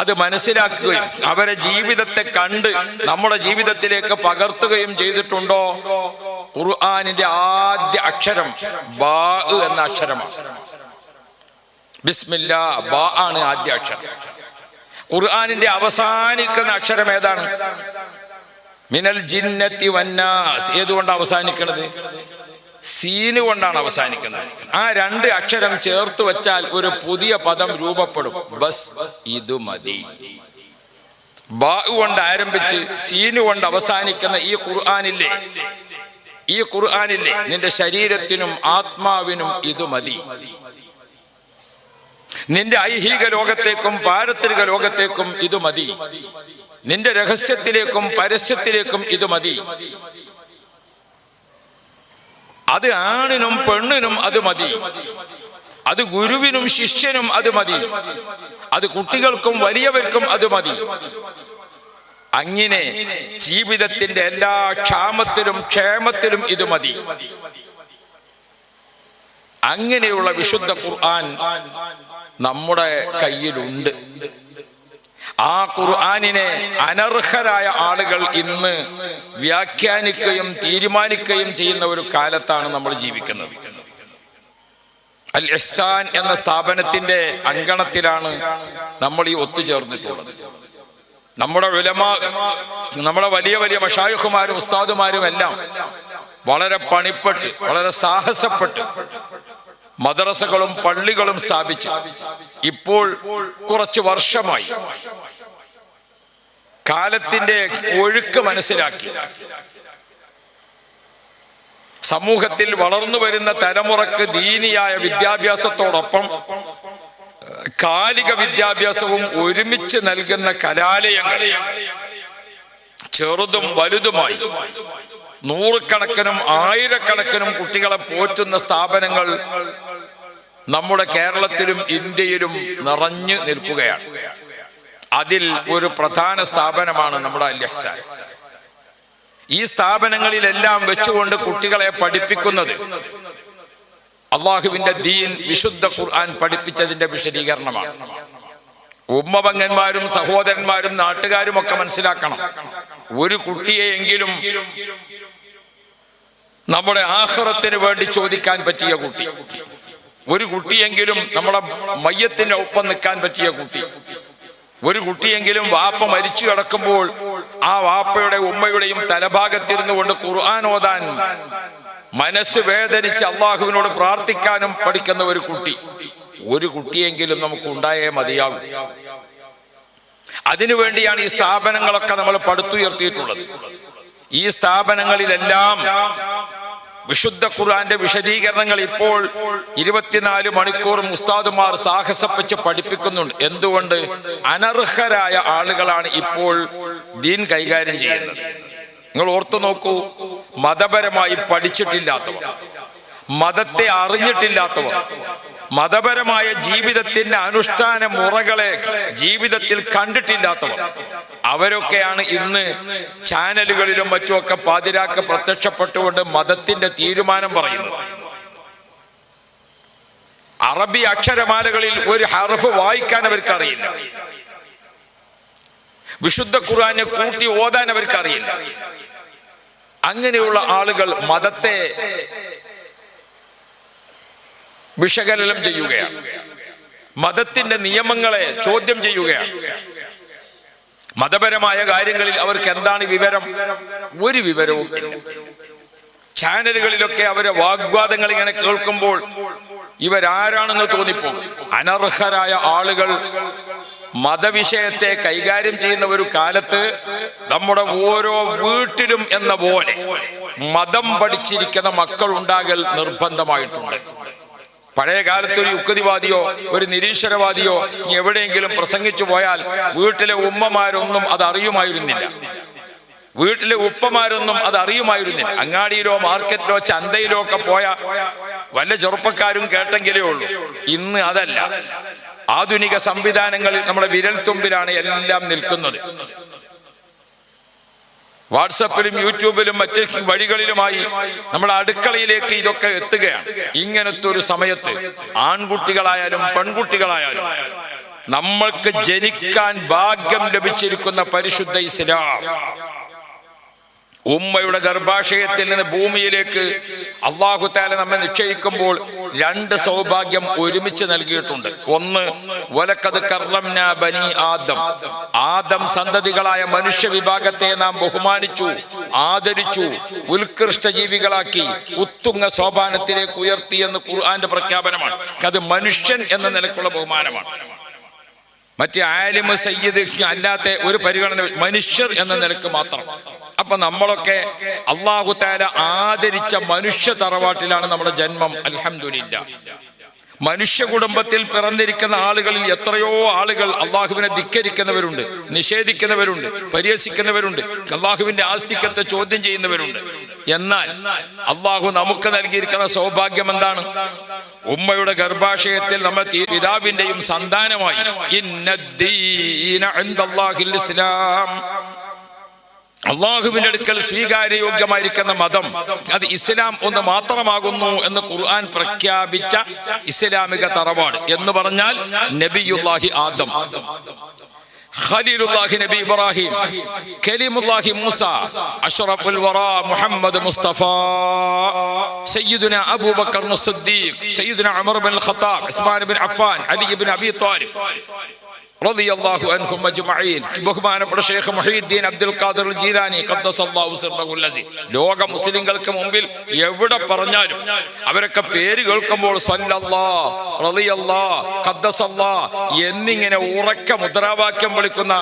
അത് മനസ്സിലാക്കുകയും അവരെ ജീവിതത്തെ കണ്ട് നമ്മുടെ ജീവിതത്തിലേക്ക് പകർത്തുകയും ചെയ്തിട്ടുണ്ടോ? ഖുർആനിന്റെ ആദ്യ അക്ഷരം ബാ എന്ന അക്ഷരമാണ്. ബിസ്മില്ലാ, ബാ ആണ് ആദ്യ അക്ഷരം. ഖുർആനിന്റെ അവസാനിക്കുന്ന അക്ഷരം ഏതാണ്? മിനൽ ജിന്നത്തി വന്നാസ്. ഏതുകൊണ്ട് അവസാനിക്കുന്നത്? സീന് കൊണ്ടാണ് അവസാനിക്കുന്നത്. ആ 2 അക്ഷരം ചേർത്ത് വെച്ചാൽ ഒരു പുതിയ പദം രൂപപ്പെടും. ബസ്, ഇത് മതി. ബാ കൊണ്ട് ആരംഭിച്ച് സീന് കൊണ്ട് അവസാനിക്കുന്ന ഈ ഖുർആനില്ലേ നിന്റെ ശരീരത്തിനും ആത്മാവിനും ഇത് മതി. നിന്റെ ഐഹിക ലോകത്തേക്കും പാരത്രിക ലോകത്തേക്കും ഇത് മതി. നിന്റെ രഹസ്യത്തിലേക്കും പരസ്യത്തിലേക്കും ഇത് മതി. അത് ആണിനും പെണ്ണിനും അത് മതി. അത് ഗുരുവിനും ശിഷ്യനും അത് മതി. അത് കുട്ടികൾക്കും വലിയവർക്കും അത് മതി. അങ്ങനെ ജീവിതത്തിന്റെ എല്ലാ ക്ഷാമത്തിലും ക്ഷേമത്തിലും ഇത് മതി. അങ്ങനെയുള്ള വിശുദ്ധ ഖുർആൻ നമ്മുടെ കയ്യിലുണ്ട്. ആ ഖുർആനിനെ അനർഹരായ ആളുകൾ ഇന്ന് വ്യാഖ്യാനിക്കുകയും തീരുമാനിക്കുകയും ചെയ്യുന്ന ഒരു കാലത്താണ് നമ്മൾ ജീവിക്കുന്നത്. അൽ ഇഹ്സാൻ എന്ന സ്ഥാപനത്തിന്റെ അങ്കണത്തിലാണ് നമ്മൾ ഈ ഒത്തുചേർന്നിട്ടുള്ളത്. നമ്മുടെ ഉലമാ, നമ്മുടെ വലിയ വലിയ മശായിഖുമാരും ഉസ്താദുമാരും എല്ലാം വളരെ പണിപ്പെട്ട് വളരെ സാഹസപ്പെട്ട് മദ്രസകളും പള്ളികളും സ്ഥാപിച്ചു. ഇപ്പോൾ കുറച്ചു വർഷമായി കാലത്തിന്റെ ഒഴുക്ക് മനസ്സിലാക്കി സമൂഹത്തിൽ വളർന്നു വരുന്ന തലമുറക്ക് ദീനിയായ വിദ്യാഭ്യാസത്തോടൊപ്പം കാലിക വിദ്യാഭ്യാസവും ഒരുമിച്ച് നൽകുന്ന കലാലയങ്ങൾ ചെറുതും വലുതുമായി നൂറുകണക്കിനും ആയിരക്കണക്കിനും കുട്ടികളെ പോറ്റുന്ന സ്ഥാപനങ്ങൾ നമ്മുടെ കേരളത്തിലും ഇന്ത്യയിലും നിറഞ്ഞു നിൽക്കുകയാണ്. അതിൽ ഒരു പ്രധാന സ്ഥാപനമാണ് നമ്മുടെ അൽ ഇഹ്സാൻ. ഈ സ്ഥാപനങ്ങളിലെല്ലാം വെച്ചുകൊണ്ട് കുട്ടികളെ പഠിപ്പിക്കുന്നത് അള്ളാഹുവിന്റെ ദീൻ, വിശുദ്ധ ഖുർആൻ പഠിപ്പിച്ചതിന്റെ വിശദീകരണമാണ്. ഉമ്മപങ്ങന്മാരും സഹോദരന്മാരും നാട്ടുകാരും ഒക്കെ മനസ്സിലാക്കണം, ഒരു കുട്ടിയെയെങ്കിലും നമ്മുടെ ആഖിറത്തിന് വേണ്ടി ചോദിക്കാൻ പറ്റിയ കുട്ടി, ഒരു കുട്ടിയെങ്കിലും നമ്മുടെ മയ്യത്തിന്റെ ഒപ്പം നിൽക്കാൻ പറ്റിയ കുട്ടി, ഒരു കുട്ടിയെങ്കിലും വാപ്പ മരിച്ചു കിടക്കുമ്പോൾ ആ വാപ്പയുടെ ഉമ്മയുടെയും തലഭാഗത്തിരുന്നു കൊണ്ട് ഖുർആൻ ഓതാൻ മനസ്സ് വേദനിച്ച് അള്ളാഹുവിനോട് പ്രാർത്ഥിക്കാനും പഠിക്കുന്ന ഒരു കുട്ടി, ഒരു കുട്ടിയെങ്കിലും നമുക്ക് ഉണ്ടായേ മതിയാകും. അതിനുവേണ്ടിയാണ് ഈ സ്ഥാപനങ്ങളൊക്കെ നമ്മൾ പടുത്തുയർത്തിയിട്ടുള്ളത്. ഈ സ്ഥാപനങ്ങളിലെല്ലാം വിശുദ്ധ ഖുർആന്റെ വിശദീകരണങ്ങൾ ഇപ്പോൾ 24 മണിക്കൂറും ഉസ്താദുമാർ സാഹസപ്പിച്ച് പഠിപ്പിക്കുന്നുണ്ട്. എന്തുകൊണ്ട്? അനർഹരായ ആളുകളാണ് ഇപ്പോൾ ദീൻ കൈകാര്യം ചെയ്യുന്നത്. നിങ്ങൾ ഓർത്തു നോക്കൂ, മതപരമായി പഠിച്ചിട്ടില്ലാത്തവർ, മതത്തെ അറിഞ്ഞിട്ടില്ലാത്തവർ, മതപരമായ ജീവിതത്തിന്റെ അനുഷ്ഠാന മുറകളെ ജീവിതത്തിൽ കണ്ടിട്ടില്ലാത്തവർ, അവരൊക്കെയാണ് ഇന്ന് ചാനലുകളിലും മറ്റുമൊക്കെ പാതിരാക്ക് പ്രത്യക്ഷപ്പെട്ടുകൊണ്ട് മതത്തിന്റെ തീരുമാനം പറയുന്നത്. അറബി അക്ഷരമാലകളിൽ ഒരു ഹർഫ് വായിക്കാൻ അവർക്ക് അറിയില്ല, വിശുദ്ധ ഖുർആനെ കൂട്ടി ഓതാൻ അവർക്ക് അറിയില്ല. അങ്ങനെയുള്ള ആളുകൾ മതത്തെ വിശകലനം ചെയ്യുകയാണ്, മതത്തിന്റെ നിയമങ്ങളെ ചോദ്യം ചെയ്യുകയാണ്. മതപരമായ കാര്യങ്ങളിൽ അവർക്ക് എന്താണ് വിവരം? ഒരു വിവരവും ഇല്ല. ചാനലുകളിലൊക്കെ അവരെ വാഗ്വാദങ്ങൾ ഇങ്ങനെ കേൾക്കുമ്പോൾ ഇവരാരാണെന്ന് തോന്നിപ്പോകും. അനർഹരായ ആളുകൾ മതവിഷയത്തെ കൈകാര്യം ചെയ്യുന്ന ഒരു കാലത്ത് നമ്മുടെ ഓരോ വീട്ടിലും എന്ന പോലെ മതം പഠിച്ചിരിക്കുന്ന മക്കൾ ഉണ്ടാകൽ നിർബന്ധമായിട്ടുണ്ട്. പഴയ കാലത്ത് ഒരു യുക്തിവാദിയോ ഒരു നിരീശ്വരവാദിയോ എവിടെയെങ്കിലും പ്രസംഗിച്ചു പോയാൽ വീട്ടിലെ ഉമ്മമാരൊന്നും അത് അറിയുമായിരുന്നില്ല, വീട്ടിലെ ഉപ്പമാരൊന്നും അത് അറിയുമായിരുന്നില്ല. അങ്ങാടിയിലോ മാർക്കറ്റിലോ ചന്തയിലോ ഒക്കെ പോയ വല്ല ചെറുപ്പക്കാരും കേട്ടെങ്കിലേ ഉള്ളൂ. ഇന്ന് അതല്ല. ആധുനിക സംവിധാനങ്ങളിൽ നമ്മുടെ വിരൽത്തുമ്പിലാണ് എല്ലാം നിൽക്കുന്നത്. വാട്സപ്പിലും യൂട്യൂബിലും മറ്റ് വഴികളിലുമായി നമ്മുടെ അടുക്കളയിലേക്ക് ഇതൊക്കെ എത്തുകയാണ്. ഇങ്ങനത്തെ ഒരു സമയത്ത് ആൺകുട്ടികളായാലും പെൺകുട്ടികളായാലും നമ്മൾക്ക് ജനിക്കാൻ ഭാഗ്യം ലഭിച്ചിരിക്കുന്ന പരിശുദ്ധ ഇസ്ലാം, ഉമ്മയുടെ ഗർഭാശയത്തിൽ നിന്ന് ഭൂമിയിലേക്ക് അല്ലാഹു തആല നമ്മെ നിശ്ചയിക്കുമ്പോൾ രണ്ട് സൗഭാഗ്യം ഒരുമിച്ച് നൽകിയിട്ടുണ്ട്. ഒന്ന്, വലഖദ് കർറംനാ ബനി ആദം, ആദം സന്തതികളായ മനുഷ്യ വിഭാഗത്തെ നാം ബഹുമാനിച്ചു, ആദരിച്ചു, ഉത്കൃഷ്ട ജീവികളാക്കി, ഉത്തുംഗ സോപാനത്തിലേക്ക് ഉയർത്തി എന്ന് ഖുർആന്റെ പ്രഖ്യാപനമാണ്. അത് മനുഷ്യൻ എന്ന നിലക്കുള്ള ബഹുമാനമാണ്. മറ്റേ ആലിമ് സയ്യിദ് അല്ലാത്ത ഒരു പരിഗണന, മനുഷ്യർ എന്ന നിലക്ക് മാത്രം. അപ്പൊ നമ്മളൊക്കെ അല്ലാഹു തആല ആദരിച്ച മനുഷ്യ തറവാട്ടിലാണ് നമ്മുടെ ജന്മം. അൽഹംദുലില്ലാഹ്. മനുഷ്യ കുടുംബത്തിൽ പിറന്നിരിക്കുന്ന ആളുകളിൽ എത്രയോ ആളുകൾ അള്ളാഹുവിനെ ധിക്കരിക്കുന്നവരുണ്ട്, നിഷേധിക്കുന്നവരുണ്ട്, പരിഹസിക്കുന്നവരുണ്ട്, അള്ളാഹുവിന്റെ ആസ്തിക്യത്തെ ചോദ്യം ചെയ്യുന്നവരുണ്ട്. എന്നാൽ അള്ളാഹു നമുക്ക് നൽകിയിരിക്കുന്ന സൗഭാഗ്യം എന്താണ്? ഉമ്മയുടെ ഗർഭാശയത്തിൽ നമ്മൾ പിതാവിന്റെയും സന്താനമായി. ഇന്നദ്ദീന ഇൻദല്ലാഹിൽ ഇസ്ലാം, അള്ളാഹുവിന്റെ അടുക്കൽ സ്വീകാര്യയോഗ്യമായിരിക്കുന്ന മതം അത് ഇസ്ലാം ഒന്ന് മാത്രമാകുന്നു എന്ന് ഖുർആൻ പ്രഖ്യാപിച്ച ഇസ്ലാമിക തറവാട് എന്ന് പറഞ്ഞാൽ നബിയുല്ലാഹി ആദം, ഖലീലുല്ലാഹി നബി ഇബ്രാഹിം, കലീമുല്ലാഹി മൂസ, അഷ്റഫുൽ വറാ മുഹമ്മദ് മുസ്തഫ, സയ്യിദുന അബൂബക്കർ സിദ്ദീഖ്, സയ്യിദുന Umar bin Khattab, Uthman bin Affan, Ali bin Abi Talib, റളിയല്ലാഹു അൻഹും അജ്മഈൻ. ബഹുമാനപ്പെട്ട ശൈഖ് മുഹീദ്ദീൻ അബ്ദുൽ ഖാദിർ ജീലാനി ഖദ്ദസല്ലാഹു സിർറഹുൽ അസീസ് ലോക മുസ്ലിങ്ങൾക്ക് മുമ്പിൽ എവിടെ പറഞ്ഞാലും അവരൊക്കെ പേര് കേൾക്കുമ്പോൾ സ്വല്ലല്ലാഹ്, റളിയല്ലാഹ്, ഖദ്ദസല്ലാഹ് എന്നിങ്ങനെ ഉറക്ക മുദ്രാവാക്യം വിളിക്കുന്ന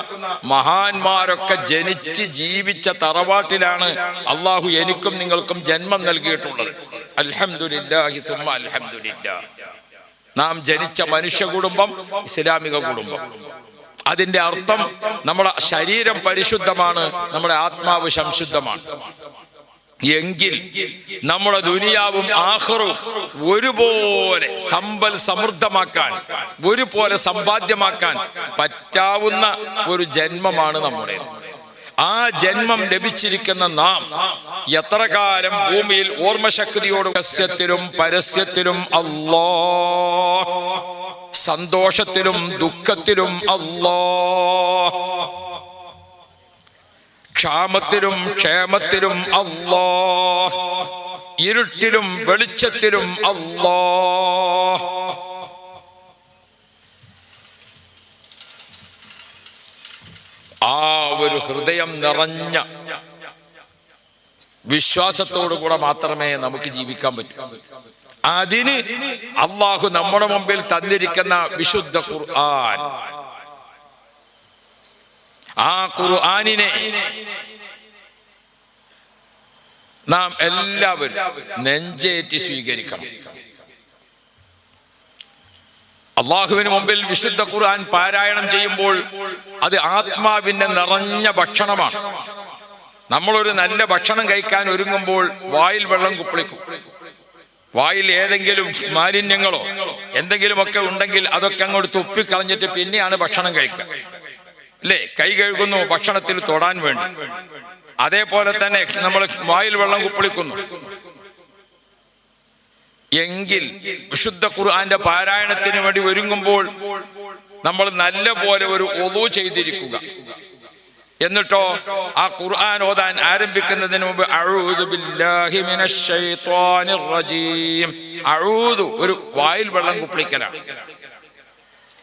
മഹാന്മാരൊക്കെ ജനിച്ച് ജീവിച്ച തറവാട്ടിലാണ് അള്ളാഹു എനിക്കും നിങ്ങൾക്കും ജന്മം നൽകിയിട്ടുള്ളത്. അൽഹംദുലില്ലാഹി സുമ്മ അൽഹംദുലില്ലാഹ്. നാം ജനിച്ച മനുഷ്യ കുടുംബം ഇസ്ലാമിക കുടുംബം. അതിന്റെ അർത്ഥം നമ്മുടെ ശരീരം പരിശുദ്ധമാണ്, നമ്മുടെ ആത്മാവ് സംശുദ്ധമാണ്. എങ്കിൽ നമ്മുടെ ദുനിയാവും ആഖിറും ഒരുപോലെ സമ്പൽ സമൃദ്ധമാക്കാൻ, ഒരുപോലെ സമ്പാദ്യമാക്കാൻ പറ്റാവുന്ന ഒരു ജന്മമാണ് നമ്മുടേത്. ആ ജന്മം ലഭിച്ചിരിക്കുന്ന നാം എത്ര കാലം ഭൂമിയിൽ ഓർമ്മശക്തിയോട് രഹസ്യത്തിലും പരസ്യത്തിലും അല്ലാഹ്, സന്തോഷത്തിലും ദുഃഖത്തിലും അല്ലാഹ്, ക്ഷാമത്തിലും ക്ഷേമത്തിലും അല്ലാഹ്, ഇരുട്ടിലും വെളിച്ചത്തിലും അല്ലാഹ്. ആ ഒരു ഹൃദയം നിറഞ്ഞ വിശ്വാസത്തോടു കൂടെ മാത്രമേ നമുക്ക് ജീവിക്കാൻ പറ്റൂ. അതിന് അള്ളാഹു നമ്മുടെ മുമ്പിൽ തന്നിരിക്കുന്ന വിശുദ്ധ ഖുർആൻ, ആ ഖുർആനിനെ നാം എല്ലാവരും നെഞ്ചേറ്റി സ്വീകരിക്കണം. അള്ളാഹുവിന് മുമ്പിൽ വിശുദ്ധ ഖുർആൻ പാരായണം ചെയ്യുമ്പോൾ അത് ആത്മാവിന്റെ നിറഞ്ഞ ഭക്ഷണമാണ്. നമ്മളൊരു നല്ല ഭക്ഷണം കഴിക്കാൻ ഒരുങ്ങുമ്പോൾ വായിൽ വെള്ളം കുപ്പിളിക്കും. വായിൽ ഏതെങ്കിലും മാലിന്യങ്ങളോ എന്തെങ്കിലുമൊക്കെ ഉണ്ടെങ്കിൽ അതൊക്കെ അങ്ങോട്ട് തുപ്പിക്കളഞ്ഞിട്ട് പിന്നെയാണ് ഭക്ഷണം കഴിക്കുക, അല്ലേ? കൈ കഴുകുന്നു ഭക്ഷണത്തിൽ തൊടാൻ വേണ്ടി. അതേപോലെ തന്നെ നമ്മൾ വായിൽ വെള്ളം കുപ്പിളിക്കുന്നു. എങ്കിൽ വിശുദ്ധ ഖുർആന്റെ പാരായണത്തിന് വേണ്ടി ഒരുങ്ങുമ്പോൾ നമ്മൾ നല്ല പോലെ ഒരു വുളു ചെയ്തിരിക്കുക. എന്നിട്ടോ ആ ഖുർആൻ ഓതാൻ ആരംഭിക്കുന്നതിന് മുമ്പ് അഊദു ബില്ലാഹി മിനശ് ശൈത്വാനിർ റജീം, അഊദു ഒരു വായിൽ വെള്ളം കുപ്പിളിക്കലാണ്.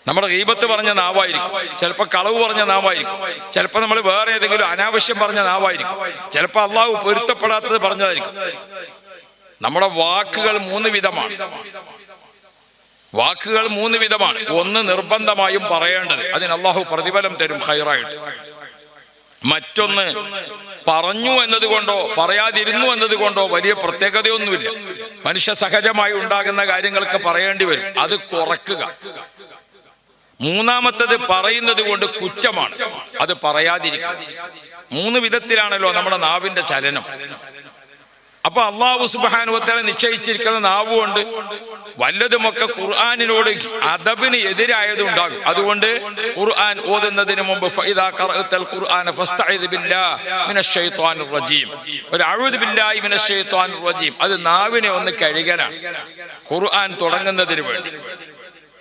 നമ്മുടെ ഗീബത്ത് പറഞ്ഞ നാവായിരിക്കും, ചിലപ്പോൾ കളവ് പറഞ്ഞ നാവായിരിക്കും, ചിലപ്പോൾ നമ്മൾ വേറെ ഏതെങ്കിലും അനാവശ്യം പറഞ്ഞ നാവായിരിക്കും, ചിലപ്പോൾ അള്ളാഹു പൊരുത്തപ്പെടാത്തത് പറഞ്ഞതായിരിക്കും. നമ്മുടെ വാക്കുകൾ മൂന്ന് വിധമാണ്. വാക്കുകൾ മൂന്ന് വിധമാണ്. ഒന്ന് നിർബന്ധമായും പറയേണ്ടത്, അതിന് അള്ളാഹു പ്രതിഫലം തരും ഖൈറായിട്ട്. മറ്റൊന്ന് പറഞ്ഞു എന്നതുകൊണ്ടോ പറയാതിരുന്നു എന്നതുകൊണ്ടോ വലിയ പ്രത്യേകതയൊന്നുമില്ല, മനുഷ്യ സഹജമായി ഉണ്ടാകുന്ന കാര്യങ്ങൾക്ക് പറയേണ്ടി വരും, അത് കുറക്കുക. മൂന്നാമത്തത് പറയുന്നത് കൊണ്ട് കുറ്റമാണ്, അത് പറയാതിരിക്കുക. മൂന്ന് വിധത്തിലാണല്ലോ നമ്മുടെ നാവിന്റെ ചലനം. അപ്പൊ അള്ളാഹു സുബ്ഹാനഹു വ തആല നിശ്ചയിച്ചിരിക്കുന്ന നാവുകൊണ്ട് വല്ലതുമൊക്കെ ഖുർആനിനോട് അദബിന് എതിരായതും ഉണ്ടാകും. അതുകൊണ്ട് ഖുർആൻ ഓതുന്നതിന് മുമ്പ് ഫഇദാ ഖറഅതൽ ഖുർആന ഫസ്തഇദ് ബില്ലാഹി മിനശ് ശൈത്വാനിർ റജീം, ഒരു അഊദു ബില്ലാഹി മിനശ് ശൈത്വാനിർ റജീം, അത് നാവിനെ ഒന്ന് കഴുകലാണ്. ഖുർആൻ തുടങ്ങുന്നതിന് വേണ്ടി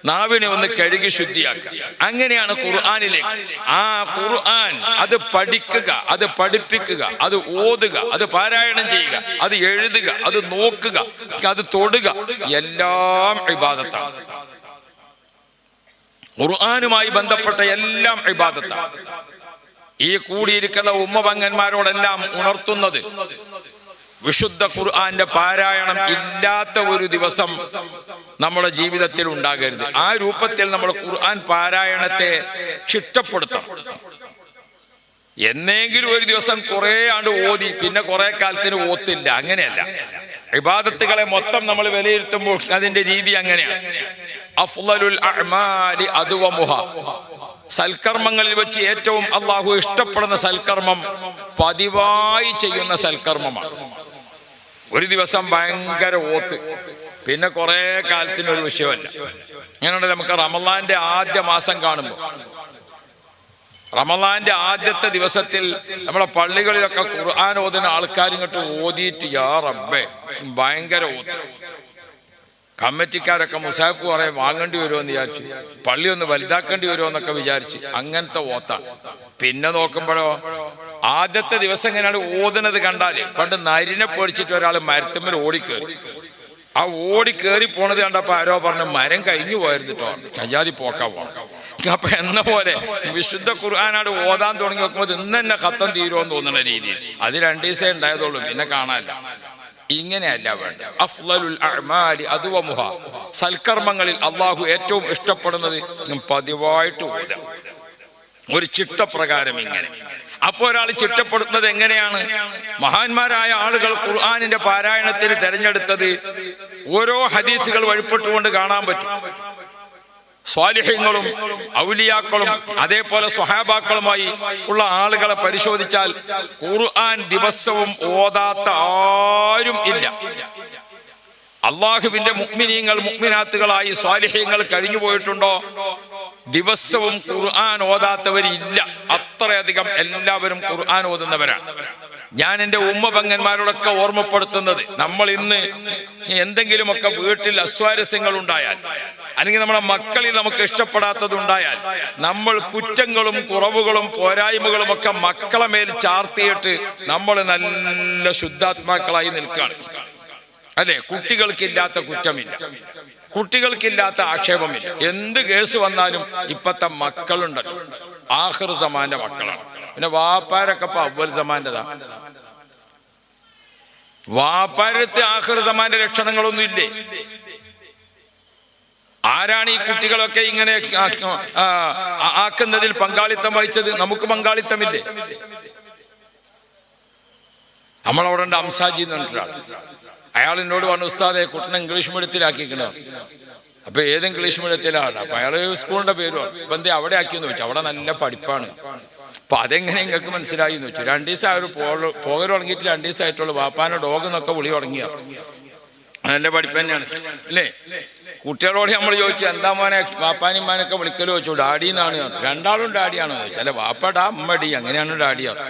നാവിനെ ഒന്ന് കഴുകി ശുദ്ധിയാക്കുക. അങ്ങനെയാണ് ഖുർആനിലേക്ക്. ആ ഖുർആൻ അത് പഠിക്കുക, അത് പഠിപ്പിക്കുക, അത് ഓതുക, അത് പാരായണം ചെയ്യുക, അത് എഴുതുക, അത് നോക്കുക, അത് തൊടുക, എല്ലാം ഇബാദത്താണ്. ഖുർആനുമായി ബന്ധപ്പെട്ട എല്ലാം ഇബാദത്താണ്. ഈ കൂടിയിരിക്കുന്ന ഉമ്മപങ്ങന്മാരോടെല്ലാം ഉണർത്തുന്നത് വിശുദ്ധ ഖുർആന്റെ പാരായണം ഇല്ലാത്ത ഒരു ദിവസം നമ്മുടെ ജീവിതത്തിൽ ഉണ്ടാകരുത്. ആ രൂപത്തിൽ നമ്മൾ ഖുർആൻ പാരായണത്തെ ചിട്ടപ്പെടുത്തണം. എന്നെങ്കിലും ഒരു ദിവസം കുറെ ആണ്ട് ഓതി പിന്നെ കുറെ കാലത്തിന് ഓത്തില്ല, അങ്ങനെയല്ല. ഇബാദത്തുകളെ മൊത്തം നമ്മൾ വിലയിരുത്തുമ്പോൾ അതിന്റെ രീതി അങ്ങനെയാണ്. അഫ്ളലുൽ അഅ്മാലി അദ്വമുഹ, സൽക്കർമ്മങ്ങളിൽ വെച്ച് ഏറ്റവും അള്ളാഹു ഇഷ്ടപ്പെടുന്ന സൽക്കർമ്മം പതിവായി ചെയ്യുന്ന സൽക്കർമ്മമാണ്. ഒരു ദിവസം ഭയങ്കര ഓത്ത് പിന്നെ കുറെ കാലത്തിനൊരു വിഷയമല്ല. അങ്ങനെയുണ്ട്. നമുക്ക് റമളാന്റെ ആദ്യ മാസം കാണുമ്പോൾ, റമളാന്റെ ആദ്യത്തെ ദിവസത്തിൽ നമ്മുടെ പള്ളികളിലൊക്കെ ഖുർആൻ ഓതുന്ന ആൾക്കാരിങ്ങോട്ട് ഓതിയിട്ട് യാ റബ്ബേ ഭയങ്കര ഓത്ത്. കമ്മിറ്റിക്കാരൊക്കെ മുസാഫ് കുറെ വാങ്ങേണ്ടി വരുമോ എന്ന് വിചാരിച്ചു, പള്ളി ഒന്ന് വലുതാക്കേണ്ടി വരുമോ എന്നൊക്കെ വിചാരിച്ച് അങ്ങനത്തെ ഓത്താണ്. പിന്നെ നോക്കുമ്പോഴോ ആദ്യത്തെ ദിവസം എങ്ങനെയാണ് ഓതുന്നത് കണ്ടാല്, പണ്ട് നരിനെ പൊടിച്ചിട്ട് ഒരാൾ മരത്തുമ്മൽ ഓടിക്കേറി. ആ ഓടി കയറി പോണത് കണ്ടപ്പോ ആരോ പറഞ്ഞു മരം കഴിഞ്ഞു പോയിരുന്നു കേട്ടോ, ചജാതി പോക്കാ പോണം. അപ്പൊ എന്ന പോലെ വിശുദ്ധ ഖുർആനാട് ഓതാൻ തുടങ്ങി നോക്കുമ്പോൾ ഇന്ന് തന്നെ ഖത്തം തീരുമെന്ന് തോന്നുന്ന രീതിയിൽ അത് 2 ദിവസമേ ഉണ്ടായതുള്ളൂ, പിന്നെ കാണാനില്ല. ഇങ്ങനെയല്ല വേണ്ട. അഫ്ളലുൽ അഅ്മാലി അദ്വമുഹ, സൽക്കർമ്മങ്ങളിൽ അള്ളാഹു ഏറ്റവും ഇഷ്ടപ്പെടുന്നത് പതിവായിട്ട് ഓതാം, ഒരു ചിട്ടപ്രകാരം ഇങ്ങനെ. അപ്പോൾ ഒരാൾ ചിട്ടപ്പെടുത്തുന്നത് എങ്ങനെയാണ്? മഹാന്മാരായ ആളുകൾ ഖുർആനിന്റെ പാരായണത്തിന് തെരഞ്ഞെടുത്തത് ഓരോ ഹദീസുകൾ വഴിപ്പെട്ടുകൊണ്ട് കാണാൻ പറ്റും. സ്വാലിഹീങ്ങളും ഔലിയാക്കളും അതേപോലെ സ്വഹാബാക്കളുമായി ഉള്ള ആളുകളെ പരിശോധിച്ചാൽ ഖുർആൻ ദിവസവും ഓതാത്ത ആരും ഇല്ല. അള്ളാഹുവിന്റെ മുഅ്മിനീങ്ങൾ മുഅ്മിനാത്തുകളായി സ്വാലിഹീങ്ങൾ കഴിഞ്ഞു പോയിട്ടുണ്ടോ? ദിവസവും ഖുർആൻ ഓതാത്തവരില്ല. അത്രയധികം എല്ലാവരും ഖുർആൻ ഓതുന്നവരാണ്. ഞാൻ എൻ്റെ ഉമ്മ പെങ്ങന്മാരോടൊക്കെ ഓർമ്മപ്പെടുത്തുന്നത്, നമ്മൾ ഇന്ന് എന്തെങ്കിലുമൊക്കെ വീട്ടിൽ അസ്വാരസ്യങ്ങൾ ഉണ്ടായാൽ, അല്ലെങ്കിൽ നമ്മളെ മക്കളിൽ നമുക്ക് ഇഷ്ടപ്പെടാത്തത് ഉണ്ടായാൽ, നമ്മൾ കുറ്റങ്ങളും കുറവുകളും പോരായ്മകളും ഒക്കെ മക്കളെ മേൽ ചാർത്തിയിട്ട് നമ്മൾ നല്ല ശുദ്ധാത്മാക്കളായി നിൽക്കുകയാണ്. അല്ലെ? കുട്ടികൾക്കില്ലാത്ത കുറ്റമില്ല, കുട്ടികൾക്കില്ലാത്ത ആക്ഷേപമില്ല. എന്ത് കേസ് വന്നാലും ഇപ്പത്തെ മക്കളുണ്ടല്ലോ ആഖിർ സമാന്റെ മക്കളാണ്. പിന്നെ വാപ്പാരൊക്കെ ഇപ്പൊ അവ്വൽ സമാന്റെതാ. വാപ്പാരത്ത് ആഖിർ സമാന്റെ ലക്ഷണങ്ങളൊന്നും ഇല്ലേ? ആരാണ് ഈ കുട്ടികളൊക്കെ ഇങ്ങനെ ആക്കുന്നതിൽ പങ്കാളിത്തം വഹിച്ചത്? നമുക്ക് പങ്കാളിത്തമില്ലേ? നമ്മളവിടെ ഉണ്ട് അംസാജി എന്ന് പറഞ്ഞിട്ടാണ്. അയാൾ എന്നോട് പറഞ്ഞു, ഉസ്താദെ കുട്ടനെ ഇംഗ്ലീഷ് മീഡിയത്തിലാക്കിക്കണോ? അപ്പൊ ഏത് ഇംഗ്ലീഷ് മീഡിയത്തിലാണ്? അപ്പൊ അയാൾ സ്കൂളിന്റെ പേര് പറഞ്ഞു. ഇപ്പൊ എന്തേ അവിടെ ആക്കിയെന്ന് ചോദിച്ചു. അവിടെ നല്ല പഠിപ്പാണ്. അപ്പൊ അതെങ്ങനെ നിങ്ങൾക്ക് മനസ്സിലായി എന്ന് ചോദിച്ചു. 2 ദിവസം അവർ പോകൽ തുടങ്ങിയിട്ട് 2 ദിവസമായിട്ടുള്ളൂ. വാപ്പാന്റെ ഡോഗ് എന്നൊക്കെ വിളി തുടങ്ങിയ നല്ല പഠിപ്പ് തന്നെയാണ് അല്ലേ? കുട്ടികളോട് നമ്മൾ ചോദിച്ചു, എന്താ മോനെ വാപ്പാനിമാനൊക്കെ വിളിക്കലോ ചോദിച്ചു. ഡാഡി എന്നാണ്. രണ്ടാളും ഡാഡിയാണോ ചോദിച്ചു. അല്ല, വാപ്പടാ അമ്മടി, അങ്ങനെയാണ് ഡാഡിയാണ്.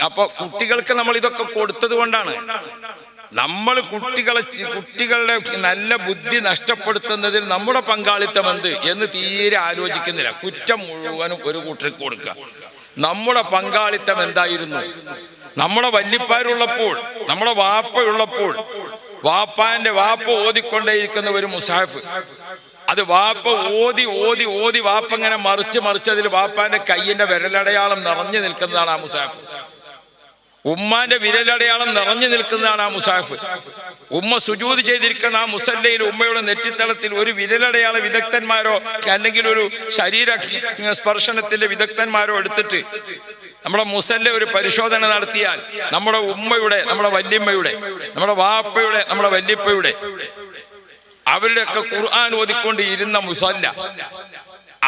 അപ്പൊ കുട്ടികൾക്ക് നമ്മൾ ഇതൊക്കെ കൊടുത്തത് കൊണ്ടാണ്. നമ്മൾ കുട്ടികളുടെ നല്ല ബുദ്ധി നഷ്ടപ്പെടുത്തുന്നതിൽ നമ്മുടെ പങ്കാളിത്തം എന്ത് എന്ന് തീരെ ആലോചിക്കുന്നില്ല. കുറ്റം മുഴുവനും ഒരു കൂട്ടർക്ക് കൊടുക്കുക. നമ്മുടെ പങ്കാളിത്തം എന്തായിരുന്നു? നമ്മുടെ വല്യപ്പാരുള്ളപ്പോൾ, നമ്മുടെ വാപ്പയുള്ളപ്പോൾ, വാപ്പ ഓതിക്കൊണ്ടേയിരിക്കുന്ന ഒരു മുസാഫ്, അത് വാപ്പ ഓതി വാപ്പ ഇങ്ങനെ മറിച്ചതിൽ വാപ്പാന്റെ കയ്യിന്റെ വിരലടയാളം നിറഞ്ഞു നിൽക്കുന്നതാണ് ആ മുസാഫ്. ഉമ്മാന്റെ വിരലടയാളം നിറഞ്ഞു നിൽക്കുന്നതാണ് ആ മുസാഫ്. ഉമ്മ സുജൂദ് ചെയ്തിരിക്കുന്ന ആ മുസല്ലയിൽ ഉമ്മയുടെ നെറ്റിത്തളത്തിൽ ഒരു വിരലടയാള വിദഗ്ധന്മാരോ അല്ലെങ്കിൽ ഒരു ശരീര സ്പർശനത്തിന്റെ വിദഗ്ധന്മാരോ എടുത്തിട്ട് നമ്മുടെ മുസല്ല ഒരു പരിശോധന നടത്തിയാൽ നമ്മുടെ ഉമ്മയുടെ, നമ്മുടെ വല്യമ്മയുടെ, നമ്മുടെ വാപ്പയുടെ, നമ്മുടെ വല്യപ്പയുടെ, അവരുടെയൊക്കെ ഖുർആൻ ഓതിക്കൊണ്ട് ഇരുന്ന മുസല്ല,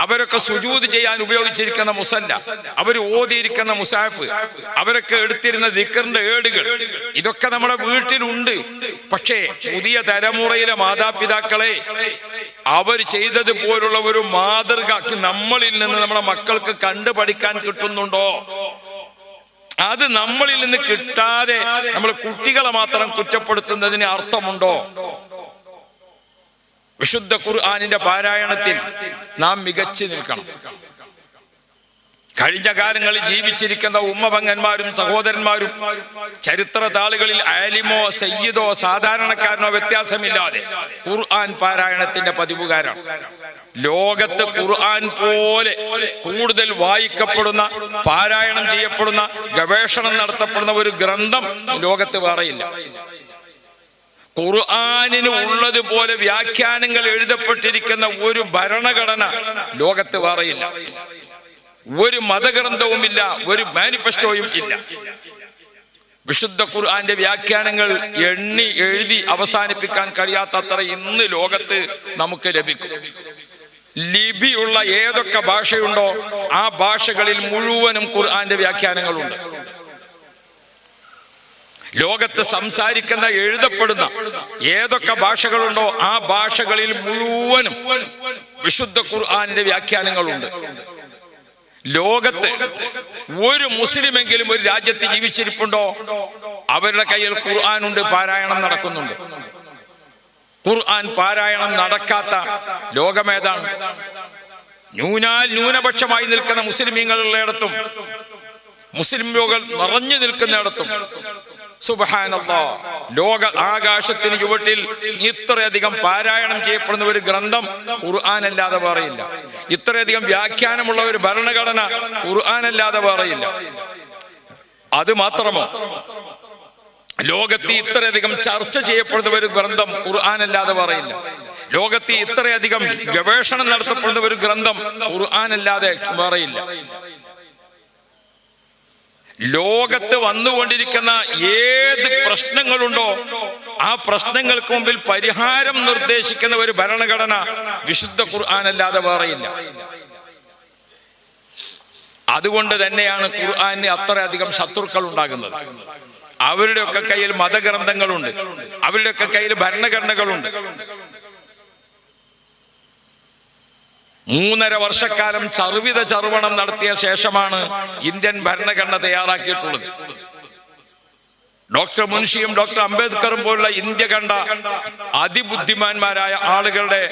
അവരൊക്കെ സുജൂദ് ചെയ്യാൻ ഉപയോഗിച്ചിരിക്കുന്ന മുസല്ല, അവർ ഓതിയിരിക്കുന്ന മുസാഫ്, അവരൊക്കെ എടുത്തിരുന്ന ദിക്റിന്റെ ഏടുകൾ, ഇതൊക്കെ നമ്മുടെ വീട്ടിലുണ്ട്. പക്ഷേ പുതിയ തലമുറയിലെ മാതാപിതാക്കളെ അവർ ചെയ്തതുപോലുള്ള ഒരു മാതൃക നമ്മളിൽ നിന്ന് നമ്മുടെ മക്കൾക്ക് കണ്ടുപഠിക്കാൻ കിട്ടുന്നുണ്ടോ? അത് നമ്മളിൽ നിന്ന് കിട്ടാതെ നമ്മൾ കുട്ടികളെ മാത്രം കുറ്റപ്പെടുത്തുന്നതിന് അർത്ഥമുണ്ടോ? വിശുദ്ധ ഖുർആനിന്റെ പാരായണത്തിൽ നാം മികച്ചു നിൽക്കണം. കഴിഞ്ഞ കാലങ്ങളിൽ ജീവിച്ചിരിക്കുന്ന ഉമ്മപങ്ങന്മാരും സഹോദരന്മാരും ചരിത്ര താളുകളിൽ ആലിമോ സയ്യിദോ സാധാരണക്കാരനോ വ്യത്യാസമില്ലാതെ ഖുർആൻ പാരായണത്തിന്റെ പതിവുകാരാണ്. ലോകത്ത് ഖുർആൻ പോലെ കൂടുതൽ വായിക്കപ്പെടുന്ന, പാരായണം ചെയ്യപ്പെടുന്ന, ഗവേഷണം നടത്തപ്പെടുന്ന ഒരു ഗ്രന്ഥം ലോകത്ത് വേറെയില്ല. ഖുർആനിന് ഉള്ളതുപോലെ വ്യാഖ്യാനങ്ങൾ എഴുതപ്പെട്ടിരിക്കുന്ന ഒരു ഭരണഘടന ലോകത്ത് വേറെയില്ല. ഒരു മതഗ്രന്ഥവുമില്ല, ഒരു മാനിഫെസ്റ്റോയും ഇല്ല. വിശുദ്ധ ഖുർആന്റെ വ്യാഖ്യാനങ്ങൾ എണ്ണി എഴുതി അവസാനിപ്പിക്കാൻ കഴിയാത്തത്ര ഇന്ന് ലോകത്ത് നമുക്ക് ലഭിക്കും. ലിപിയുള്ള ഏതൊക്കെ ഭാഷയുണ്ടോ ആ ഭാഷകളിൽ മുഴുവനും ഖുർആന്റെ വ്യാഖ്യാനങ്ങളുണ്ട്. ലോകത്ത് സംസാരിക്കുന്ന, എഴുതപ്പെടുന്ന ഏതൊക്കെ ഭാഷകളുണ്ടോ ആ ഭാഷകളിൽ മുഴുവനും വിശുദ്ധ ഖുർആനിന്റെ വ്യാഖ്യാനങ്ങളുണ്ട്. ലോകത്ത് ഒരു മുസ്ലിമെങ്കിലും ഒരു രാജ്യത്ത് ജീവിച്ചിരിപ്പുണ്ടോ അവരുടെ കയ്യിൽ ഖുർആനുണ്ട്, പാരായണം നടക്കുന്നുണ്ട്. ഖുർആൻ പാരായണം നടക്കാത്ത ലോകമേതാണ്? ന്യൂനപക്ഷമായി നിൽക്കുന്ന മുസ്ലിമീങ്ങളുള്ളിടത്തും മുസ്ലിം ലോകം നിറഞ്ഞു നിൽക്കുന്നിടത്തും സുബ്ഹാനല്ലാഹ്, ലോക ആകാശത്തിന് ചുവട്ടിൽ ഇത്രയധികം പാരായണം ചെയ്യപ്പെടുന്ന ഒരു ഗ്രന്ഥം ഖുർആൻ അല്ലാതെ വേറെയില്ല. ഇത്രയധികം വ്യാഖ്യാനമുള്ള ഒരു ഭരണഘടന ഖുർആൻ അല്ലാതെ വേറെയില്ല. അത് മാത്രമോ, ലോകത്ത് ഇത്രയധികം ചർച്ച ചെയ്യപ്പെടുന്ന ഒരു ഗ്രന്ഥം ഖുർആൻ അല്ലാതെ വേറെയില്ല. ലോകത്ത് ഇത്രയധികം ഗവേഷണം നടത്തപ്പെടുന്ന ഒരു ഗ്രന്ഥം ഖുർആൻ അല്ലാതെ വേറെയില്ല. ലോകത്ത് വന്നുകൊണ്ടിരിക്കുന്ന ഏത് പ്രശ്നങ്ങളുണ്ടോ ആ പ്രശ്നങ്ങൾക്ക് മുമ്പിൽ പരിഹാരം നിർദ്ദേശിക്കുന്ന ഒരു ഭരണഘടന വിശുദ്ധ ഖുർആൻ അല്ലാതെ വേറെയില്ല. അതുകൊണ്ട് തന്നെയാണ് ഖുർആന് അത്രയധികം ശത്രുക്കൾ ഉണ്ടാകുന്നത്. അവരുടെയൊക്കെ കയ്യിൽ മതഗ്രന്ഥങ്ങളുണ്ട്, അവരുടെയൊക്കെ കയ്യിൽ ഭരണഘടനകളുണ്ട്. 3.5 വർഷക്കാലം ചർവണം നടത്തിയ ശേഷമാണ് ഇന്ത്യൻ ഭരണഘടന തയ്യാറാക്കിയിട്ടുള്ളത്. ഡോക്ടർ മുൻഷിയും ഡോക്ടർ അംബേദ്കറും പോലുള്ള ഇന്ത്യ കണ്ട അതിബുദ്ധിമാന്മാരായ ആളുകളുടെ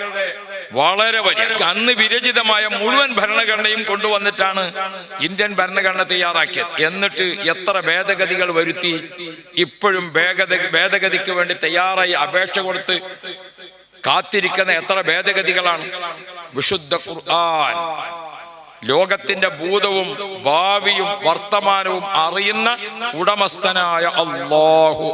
വളരെ വലിയ അന്ന് വിരചിതമായ മുഴുവൻ ഭരണഘടനയും കൊണ്ടുവന്നിട്ടാണ് ഇന്ത്യൻ ഭരണഘടന തയ്യാറാക്കിയത്. എന്നിട്ട് എത്ര ഭേദഗതികൾ വരുത്തി. ഇപ്പോഴും ഭേദഗതിക്ക് വേണ്ടി തയ്യാറായി അപേക്ഷ കൊടുത്ത് കാത്തിരിക്കുന്ന എത്ര ഭേദഗതികളാണ്. വിശുദ്ധ ഖുർആൻ ലോകത്തിന്റെ ഭൂതവും ഭാവിയും വർത്തമാനവും അറിയുന്ന ഉടമസ്ഥനായ അല്ലാഹു